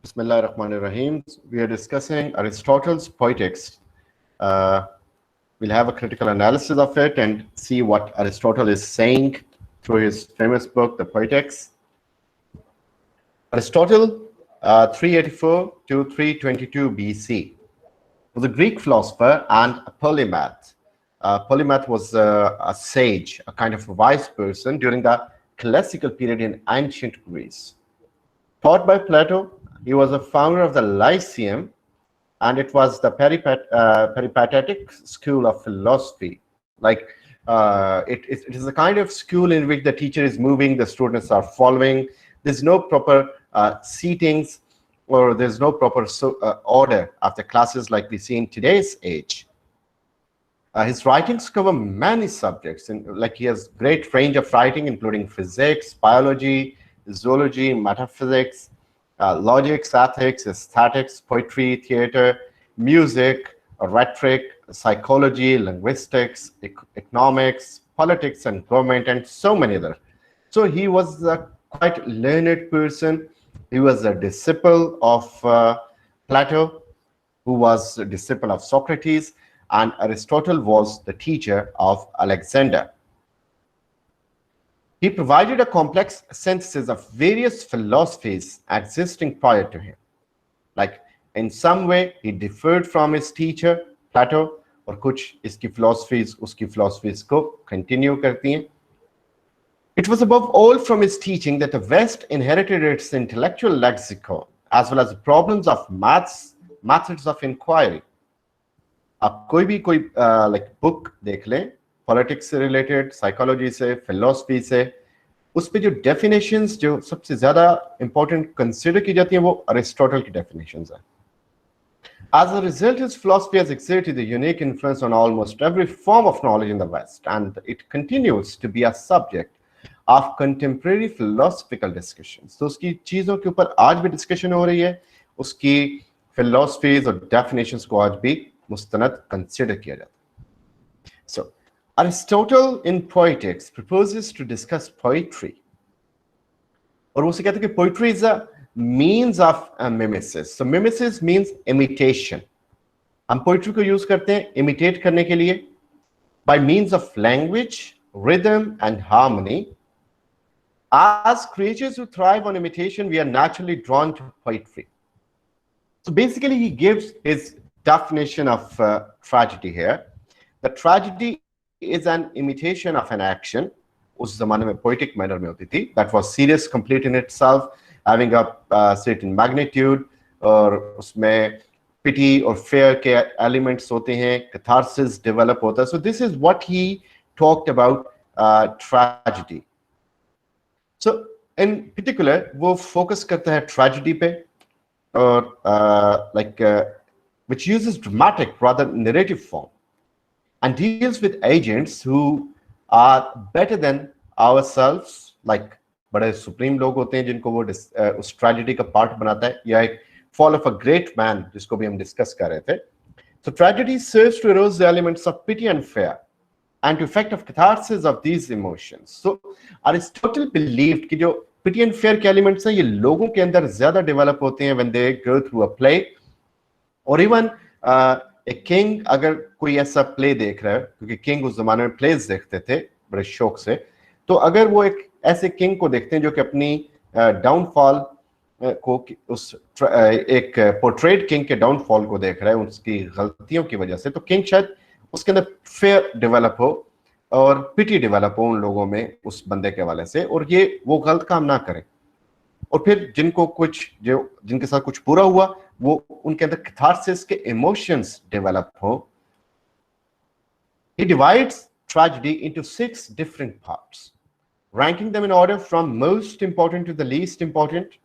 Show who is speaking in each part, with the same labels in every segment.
Speaker 1: Bismillahirrahmanirrahim. We are discussing Aristotle's Poetics. We'll have a critical analysis of it and see what Aristotle is saying through his famous book, the Poetics. Aristotle, 384 to 322 BC, was a Greek philosopher and a polymath. Polymath was a sage, a kind of a wise person during the classical period in ancient Greece. Taught by Plato, he was a founder of the Lyceum, and it was the peripatetic school of philosophy. It is a kind of school in which the teacher is moving, the students are following. There's no proper seatings, or there's no proper order of the classes like we see in today's age. His writings cover many subjects, and like he has great range of writing, including physics, biology, zoology, metaphysics, logics, ethics, aesthetics, poetry, theater, music, rhetoric, psychology, linguistics, economics, politics, and government, and so many others. So he was a quite learned person. He was a disciple of Plato, who was a disciple of Socrates, and Aristotle was the teacher of Alexander. He provided a complex synthesis of various philosophies existing prior to him. Like, in some way, he differed from his teacher, Plato, और कुछ इसकी philosophies उसकी philosophies को continue करती हैं. It was above all from his teaching that the West inherited its intellectual lexicon, as well as the problems of maths, methods of inquiry. आप कोई भी like book देख लें, पॉलिटिक्स से रिलेटेड, साइकोलॉजी से, फिलोसफी से, उस पे जो डेफिनेशंस जो सबसे ज्यादा इंपॉर्टेंट कंसीडर की जाती हैं वो अरिस्टोटल की डेफिनेशंस हैं. As a result, his philosophy has exerted a unique influence on almost every form of knowledge in the West, and it continues to be a subject of contemporary philosophical discussions. तो उसकी चीजों के ऊपर आज भी discussion हो रही है, उसकी फिलोसफीज और डेफिनेशंस को आज भी मुस्तनद कंसीडर किया जाता है. So, Aristotle in Poetics proposes to discuss poetry. और वो कहते हैं कि poetry is a means of a mimesis. So mimesis means imitation. हम poetry को use करते हैं imitate करने के लिए by means of language, rhythm, and harmony. As creatures who thrive on imitation, we are naturally drawn to poetry. So basically, he gives his definition of tragedy here. The tragedy is an imitation of an action. उस ज़माने में poetic manner में होती थी. That was serious, complete in itself, having a certain magnitude, और उसमें pity और fear के elements होते हैं, catharsis develop होता है. So this is what he talked about tragedy. So in particular, वो focus करता है tragedy पे, और which uses dramatic rather narrative form, and deals with agents who are better than ourselves, like बड़े supreme लोग होते हैं जिनको वो उस tragedy का part बनाता है, या एक fall of a great man जिसको भी हम discuss कर रहे थे. So tragedy serves to arouse the elements of pity and fear, and to effect of catharsis of these emotions. So Aristotle believed कि जो pity and fear के elements हैं ये लोगों के अंदर ज़्यादा develop होते हैं when they go through a play, or even a king अगर कोई ऐसा play देख रहा है, क्योंकि king उस ज़माने में plays देखते थे बड़े शौक से, तो अगर वो एक ऐसे king को देखते हैं जो कि अपनी downfall को उस एक portrayed king के downfall को देख रहा है उसकी गलतियों की वजह से, तो king शायद उसके अंदर fear develop हो और pity develop हो उन लोगों में उस बंदे के वाले से, और ये वो गलत काम ना करें, और फिर जिनके साथ कुछ बुरा हुआ वो उनके अंदर catharsis के emotions develop हो. He divides tragedy into 6 different parts, ranking them in order from most important to the least important,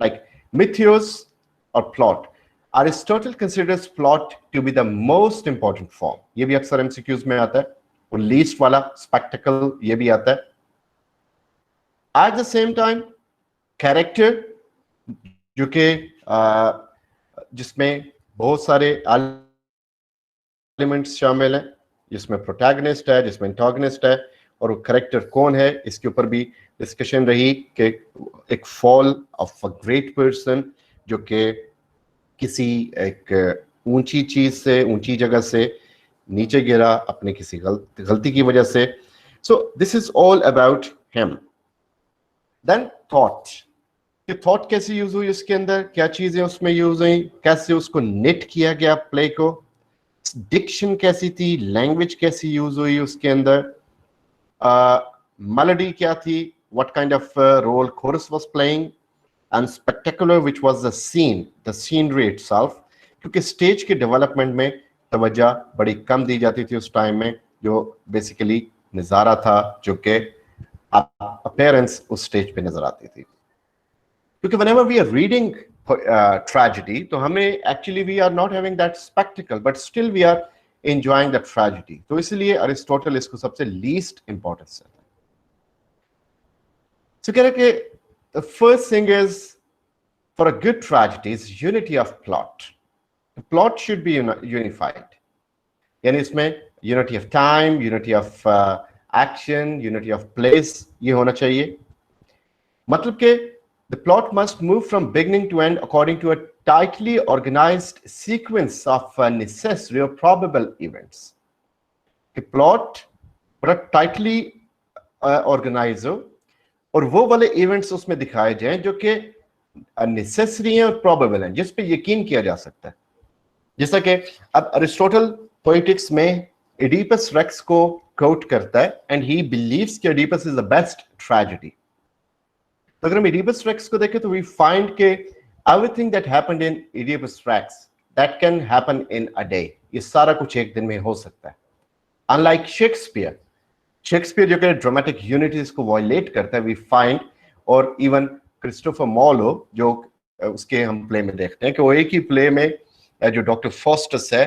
Speaker 1: like mythos or plot. Aristotle considers plot to be the most important form. ये भी अक्सर MCQs में आता है, और least वाला spectacle ये भी आता है. At the same time, character, जो कि जिसमें बहुत सारे एलिमेंट्स शामिल हैं, जिसमें प्रोटैगनिस्ट है, जिसमें एंटागनिस्ट है, और वो करेक्टर कौन है इसके ऊपर भी डिस्कशन रही कि एक fall of a great person, जो कि किसी एक ऊंची चीज से, ऊंची जगह से नीचे गिरा अपने किसी गलती की वजह से. So this is all about him. Then thought, कि थॉट कैसे यूज हुई उसके अंदर, क्या चीजें उसमें यूज हुई, कैसे उसको निट किया गया प्ले को, डिक्शन कैसी थी, लैंग्वेज कैसी यूज हुई उसके अंदर, मेलोडी क्या थी, what kind of role chorus was playing, and spectacular which was the scenery itself. क्योंकि स्टेज के डेवलपमेंट में तवज्जो बड़ी कम दी जाती थी उस टाइम में, जो बेसिकली नज़ारा था, जो कि अपीयरेंस उस स्टेज पे नजर आती थी. क्योंकि whenever we are reading tragedy, तो हमें actually we are not having that spectacle, but still we are enjoying that tragedy. तो इसलिए अरिस्टोटल इसको सबसे लीस्ट इंपॉर्टेंस देता है. तो कह रहे कि the first thing is for a good tragedy is unity of plot. Plot should be unified, यानी इसमें unity of time, unity of action, unity of place, ये होना चाहिए. मतलब कि the plot must move from beginning to end according to a tightly organized sequence of necessary or probable events. कि plot बड़ा tightly organized हो और वो वाले events उसमें दिखाए जाएं जो कि necessary हैं और probable हैं, जिस पे यकीन किया जा सकता है. जैसा कि अब अरिस्टोटल पोइटिक्स में एडिपस रेक्स को कोट करता है, and he believes कि Oedipus is the best tragedy. तो अगर हम इडिपस रेक्स को देखें तो वी फाइंड के everything that happened in Oedipus Rex that can happen in a day. ये सारा कुछ एक दिन में हो सकता है. अनलाइक शेक्सपियर, शेक्सपियर जो कि ड्रामेटिक यूनिटीज को वायलेट करता है, वी फाइंड, और इवन क्रिस्टोफर मॉलो जो उसके हम प्ले में देखते हैं कि वो एक ही प्ले में जो डॉक्टर फॉस्टस है,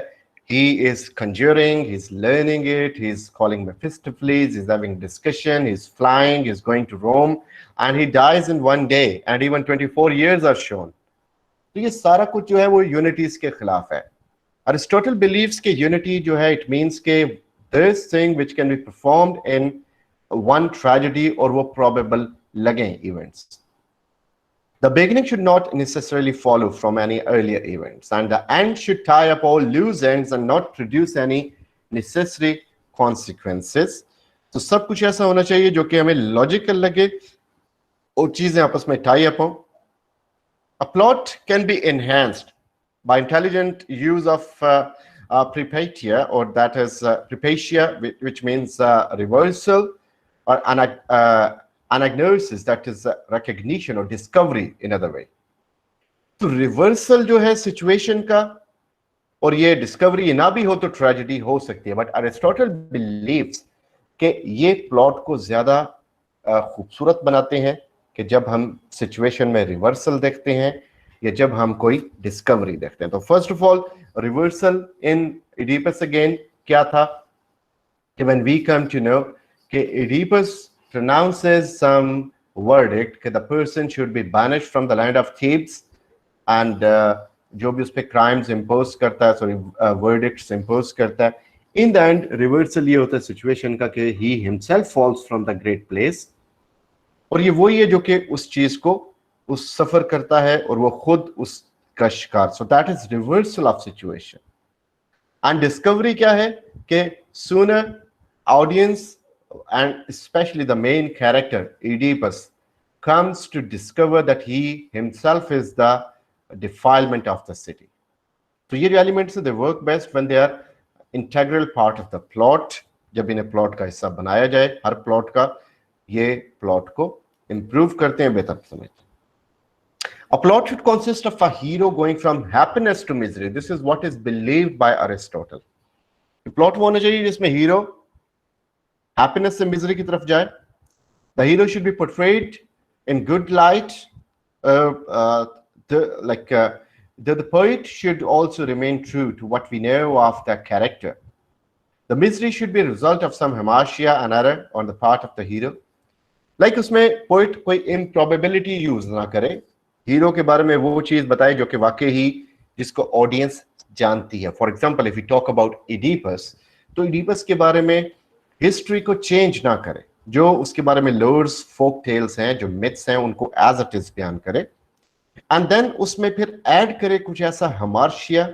Speaker 1: he is conjuring, he's learning it, he's calling Mephistopheles, he's having discussion, he's flying, he's going to Rome, and he dies in one day, and even 24 years are shown. तो ये सारा कुछ जो है वो unities के खिलाफ है. अरिस्टोटल बिलीव्स के यूनिटी जो है, इट मीन्स के this thing which can be performed in one tragedy और वो probable लगें events. The beginning should not necessarily follow from any earlier events, and the end should tie up all loose ends and not produce any necessary consequences. तो सब कुछ ऐसा होना चाहिए जो कि हमें लॉजिकल लगे और चीजें आपस में टाई अप हों. A plot can be enhanced by intelligent use of prepatia, or that is prepatia, which means reversal, or anagnosis, that is recognition or discovery in other way. तो रिवर्सल जो है situation का, और ये discovery ना भी हो तो ट्रेजेडी हो सकती है. बट अरिस्टोटल बिलीव्स कि ये प्लॉट को ज्यादा खूबसूरत बनाते हैं कि जब हम सिचुएशन में रिवर्सल देखते हैं या जब हम कोई डिस्कवरी देखते हैं. तो first of all reversal in Oedipus again क्या था कि when we come to know कि Oedipus pronounces some verdict that the person should be banished from the land of Thebes, and जो भी उस पे crimes impose करता है, sorry verdicts impose करता है, in the end reversal ये होता है situation का कि he himself falls from the great place, और ये वही है जो कि उस चीज को उस सफर करता है और वो खुद उसका शिकार. So that is reversal of situation. And discovery क्या है कि sooner audience and especially the main character Oedipus comes to discover that he himself is the defilement of the city. So ये elements they work best when they are integral part of the plot. जब इन्हें plot का हिस्सा बनाया जाए, हर plot का ये plot को improve करते हैं, बेहतर समझते हैं. A plot should consist of a hero going from happiness to misery. This is what is believed by Aristotle. plot वो होना चाहिए जिसमें hero happiness से misery की तरफ जाए. The hero should be portrayed in good light. The poet should also remain true to what we know of the character. The misery should be a result of some hamartia and error on the part of the hero. Like उसमें poet कोई improbability use ना करे, hero के बारे में वो चीज बताए जो कि वाकई ही जिसको audience जानती है. For example, if we talk about Oedipus, तो Oedipus के बारे में हिस्ट्री को चेंज ना करे, जो उसके बारे में लोर्स, फोक टेल्स हैं, जो मिथ्स हैं, उनको एज इट इज बयान करे. एंड देन उसमें फिर ऐड करे कुछ ऐसा हमार्शिया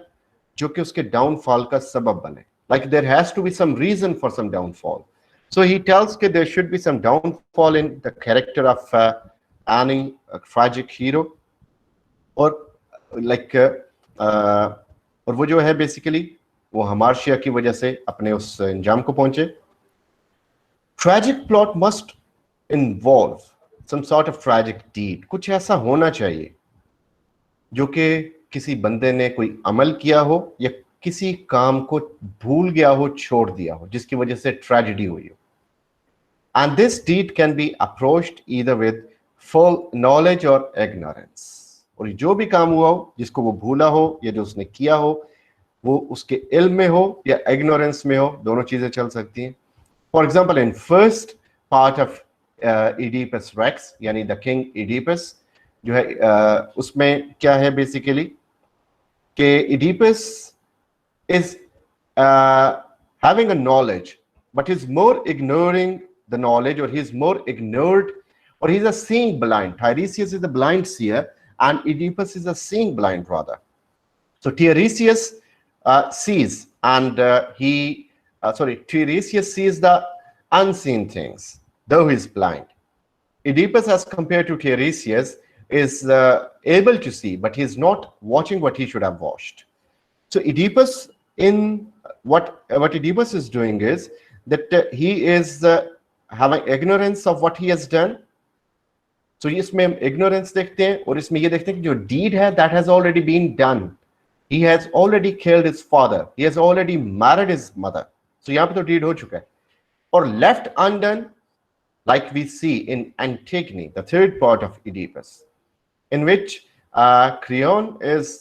Speaker 1: जो कि उसके डाउनफॉल का सबब बने. Like there has to be some reason for some downfall. So he tells that there should be some downfall in the character of any tragic hero, or like और वो जो है बेसिकली वो हमार्शिया की वजह से अपने उस अंजाम को पहुंचे. Tragic plot must involve some sort of tragic deed. कुछ ऐसा होना चाहिए जो कि किसी बंदे ने कोई अमल किया हो या किसी काम को भूल गया हो, छोड़ दिया हो, जिसकी वजह से ट्रेजेडी हुई हो. And this deed can be approached either with full knowledge और इग्नोरेंस. और जो भी काम हुआ हो जिसको वो भूला हो या जो उसने किया हो वो उसके इल्म में हो या इग्नोरेंस में हो, दोनों चीजें चल सकती हैं. For example in first part of Oedipus Rex यानी द किंग इडीपस जो है उसमें क्या है बेसिकली कि इडीपस is having a knowledge, but he's more ignoring the knowledge, or he's more ignored, or he's a seeing blind. Tiresias is a blind seer, and Oedipus is a seeing blind, rather. So Tiresias sees, and Tiresias sees the unseen things, though he's blind. Oedipus, as compared to Tiresias, is able to see, but he's not watching what he should have watched. So Oedipus, in what Oedipus is doing is that he is having ignorance of what he has done. So इसमें हम ignorance देखते हैं और इसमें ये देखते हैं कि जो deed है that has already been done. He has already killed his father. He has already married his mother. So यहाँ पे तो deed हो चुका है. और left undone, like we see in Antigone, the third part of Oedipus, in which Creon is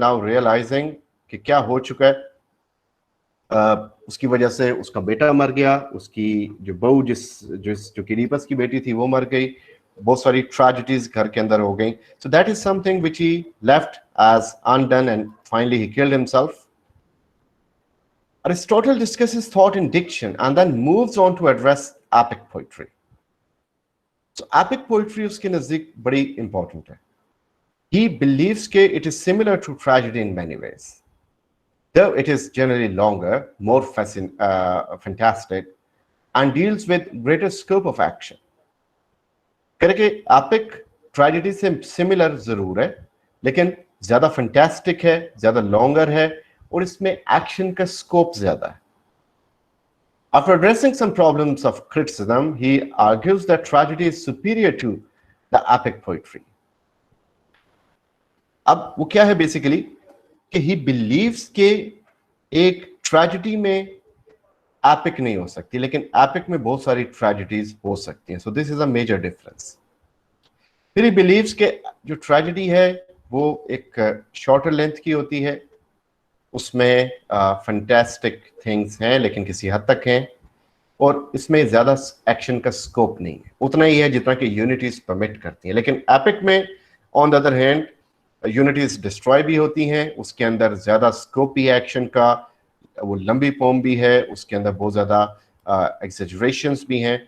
Speaker 1: now realizing कि क्या हो चुका है. उसकी वजह से उसका बेटा मर गया, उसकी जो बहू जो ओडीपस की बेटी थी वो मर गई, बहुत सारी ट्रेजेडीज घर के अंदर हो गई. So that is something which he left as undone and finally he killed himself. Aristotle discusses thought in diction and then moves on to address epic poetry. So epic poetry उसके नजदीक बड़ी important है. He believes that it is similar to tragedy in many ways, though it is generally longer, more fantastic, and deals with greater scope of action. करके epic tragedy से similar जरूर है, लेकिन ज्यादा fantastic है, ज्यादा longer है, और इसमें action का scope ज्यादा है. After addressing some problems of criticism, he argues that tragedy is superior to the epic poetry. अब वो क्या है बेसिकली कि ही बिलीव्स के एक ट्रेजेडी में एपिक नहीं हो सकती, लेकिन एपिक में बहुत सारी ट्रेजेडीज हो सकती हैं. So this is a major difference. फिर ही बिलीव्स के जो ट्रेजेडी है वो एक शॉर्टर लेंथ की होती है, उसमें फैंटास्टिक थिंग्स हैं लेकिन किसी हद तक हैं, और इसमें ज्यादा एक्शन का स्कोप नहीं है, उतना ही है जितना कि यूनिटीज परमिट करती हैं. लेकिन एपिक में on the other hand unities destroy भी होती हैं, उसके अंदर ज्यादा स्कोप भी है एक्शन का, वो लंबी पोम भी है, उसके अंदर बहुत ज्यादा एक्सेजरेशंस भी हैं.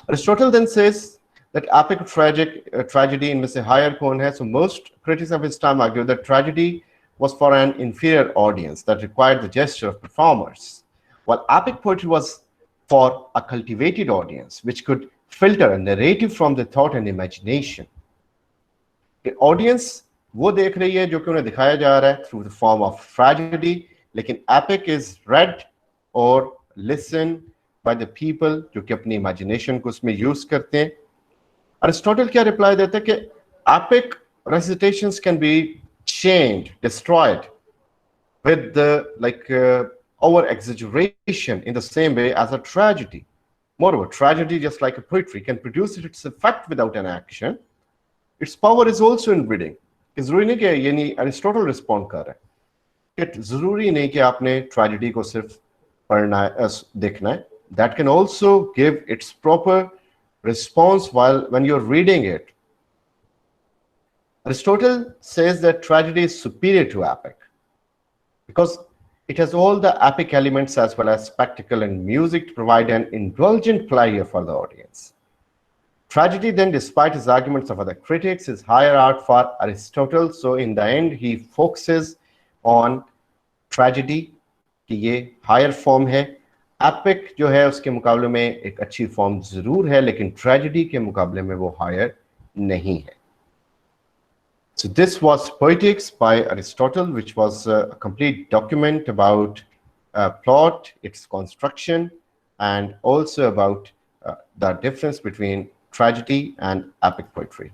Speaker 1: Aristotle then says that epic tragedy इनमें से हायर कौन है? So most critics of his time argue that tragedy was for an inferior audience that required the gesture of performers, while epic poetry was for a cultivated audience which could filter a narrative from the thought and imagination. Audience वो देख रही है जो कि उन्हें दिखाया जा रहा है through the form of tragedy, लेकिन एपिक इज रेड और लिसन बाय द पीपल जो कि अपनी इमेजिनेशन को उसमें यूज करते हैं. अरिस्टोटल क्या रिप्लाई देता है कि epic recitations can be changed, destroyed with like over exaggeration in the same way as a tragedy. Moreover, tragedy, just like a poetry, can produce its effect without an action. Its power is also in reading. जरूरी नहीं कि यानी Aristotle respond कर रहा है कि जरूरी नहीं कि आपने ट्रेजेडी को सिर्फ पढ़ना है, देखना है. That can also give its proper response when you're reading it. Aristotle says that tragedy is superior to epic because it has all the epic elements as well as spectacle and music to provide an indulgent pleasure for the audience. Tragedy then, despite his arguments of other critics, is higher art for Aristotle. So in the end, he focuses on tragedy कि ये higher form है. Epic जो है उसके मुकाबले में एक अच्छी फॉर्म जरूर है, लेकिन ट्रेजेडी के मुकाबले में वो हायर नहीं है. So this was Poetics by Aristotle, which was a complete document about plot, its construction, and also about the difference between tragedy and epic poetry.